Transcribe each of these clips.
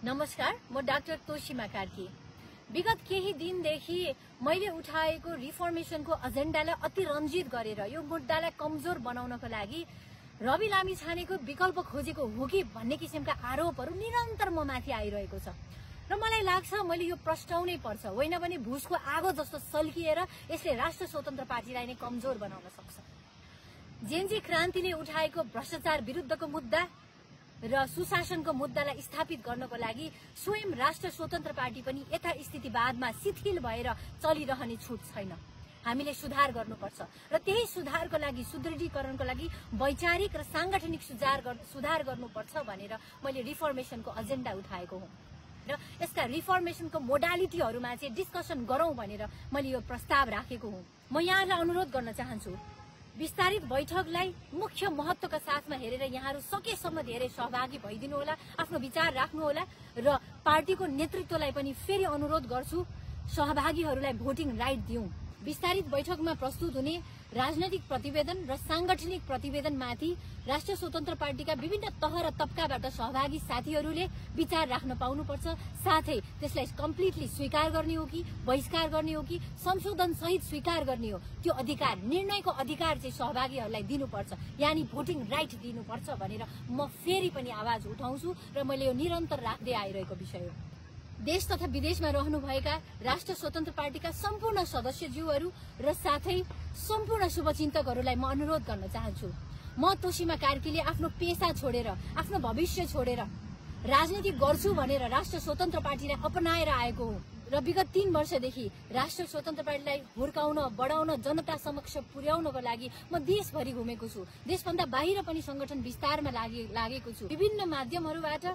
नमस्कार, म डाक्टर तोशिमा कार्की। विगत केही दिनदेखि मैले उठाएको रिफर्मेशनको एजेन्डालाई अति रञ्जित गरेर यो मुद्दालाई कमजोर बनाउनको लागि रवि लामिछानेको विकल्प खोजेको हो कि भन्ने किसिमका आरोपहरू निरन्तर म माथि आइरहेको छ र मलाई लाग्छ मैले यो प्रस्ताउनै पर्छ, होइन भने भुसको आगो जस्तो सल्किएर यसले राष्ट्र स्वतन्त्र पार्टीलाई नै कमजोर बनाउन सक्छ। जेनजी क्रान्तिले उठाएको भ्रष्टाचार विरुद्धको मुद्दा र सुशासनको मुद्दालाई स्थापित गर्नको लागि स्वयं राष्ट्र स्वतन्त्र पार्टी पनि यथास्थितिवादमा शिथिल भएर चलिरहने छुट छैन। हामीले सुधार गर्नुपर्छ र त्यही सुधारको लागि, सुदृढीकरणको लागि वैचारिक र सांगठनिक सुधार गर्नुपर्छ भनेर मैले रिफर्मेशनको एजेन्डा उठाएको हुँ र यसका रिफर्मेशनको मोडालिटीहरूमा चाहिँ डिस्कसन गरौं भनेर मैले यो प्रस्ताव राखेको हुँ। म यहाँलाई अनुरोध गर्न चाहन्छु, विस्तारित बैठकलाई मुख्य महत्वका साथमा हेरेर यहाँहरू सकेसम्म धेरै सहभागी भइदिनु होला, आफ्नो विचार राख्नुहोला र पार्टीको नेतृत्वलाई पनि फेरि अनुरोध गर्छु, सहभागीहरूलाई भोटिङ राइट दिउँ। विस्तारित बैठकमा प्रस्तुत हुने राजनैतिक प्रतिवेदन र सांगठनिक प्रतिवेदनमाथि राष्ट्र स्वतन्त्र पार्टीका विभिन्न तह र तबकाबाट सहभागी साथीहरूले विचार राख्न पाउनुपर्छ। साथै त्यसलाई कम्प्लिटली स्वीकार गर्ने हो कि बहिष्कार गर्ने हो कि संशोधन सहित स्वीकार गर्ने हो, त्यो अधिकार, निर्णयको अधिकार चाहिँ सहभागीहरूलाई दिनुपर्छ, यानी भोटिङ राइट दिनुपर्छ भनेर म फेरि पनि आवाज उठाउँछु र मैले यो निरन्तर राख्दै आइरहेको विषय हो। देश तथा विदेशमा रहनुभएका राष्ट्र स्वतन्त्र पार्टीका सम्पूर्ण सदस्यज्यूहरू र साथै सम्पूर्ण शुभचिन्तकहरूलाई म अनुरोध गर्न चाहन्छु, म तोशिमा कार्कीले आफ्नो पेशा छोडेर, आफ्नो भविष्य छोडेर राजनीति गर्छु भनेर राष्ट्र स्वतन्त्र पार्टीलाई अपनाएर आएको हुँ र विगत 3 वर्षदेखि राष्ट्र स्वतन्त्र पार्टीलाई हुर्काउन, बढाउन, जनता समक्ष पुर्याउनको लागि म देशभरि घुमेको छु। देशभन्दा बाहिर पनि संगठन विस्तारमा लागेको छु। विभिन्न माध्यमहरूबाट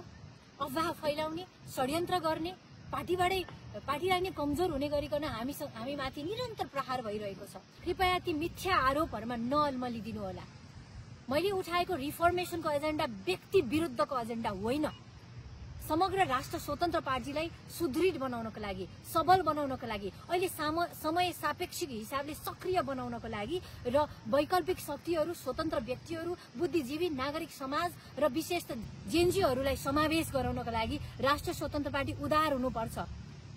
अफवाह फैलाउने, षड्यन्त्र गर्ने, पार्टीलाई नै कमजोर हुने गरिकन हामी माथि निरन्तर प्रहार भइरहेको छ। कृपया ती मिथ्या आरोपहरूमा नअल्मलिदिनु होला। मैले उठाएको रिफर्मेशनको एजेन्डा व्यक्ति विरुद्धको एजेन्डा होइन, समग्र राष्ट्र स्वतन्त्र पार्टीलाई सुदृढ बनाउनको लागि, सबल बनाउनको लागि, अहिले समय सापेक्षिक हिसाबले सक्रिय बनाउनको लागि र वैकल्पिक शक्तिहरू, स्वतन्त्र व्यक्तिहरू, बुद्धिजीवी, नागरिक समाज र विशेष जेनजीहरूलाई समावेश गराउनको लागि राष्ट्र स्वतन्त्र पार्टी उदार हुनुपर्छ।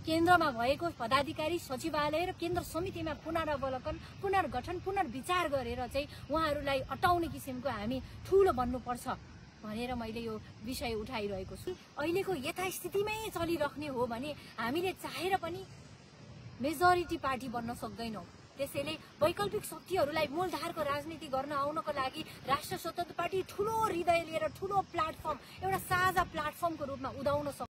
केन्द्रमा भएको पदाधिकारी, सचिवालय र केन्द्र समितिमा पुनरावलोकन, पुनर्गठन, पुनर्विचार गरेर चाहिँ उहाँहरूलाई अटाउने किसिमको हामी ठूलो बन्नुपर्छ भनेर मैले यो विषय उठाइरहेको छु। अहिलेको यथास्थितिमै चलिराख्ने हो भने हामीले चाहेर पनि मेजोरिटी पार्टी बन्न सक्दैनौं। त्यसैले वैकल्पिक शक्तिहरूलाई मूलधारको राजनीति गर्न आउनको लागि राष्ट्र स्वतन्त्र पार्टी ठूलो हृदय लिएर, ठूलो प्लेटफर्म, एउटा साझा प्लेटफर्मको रूपमा उदाउन सक्छ।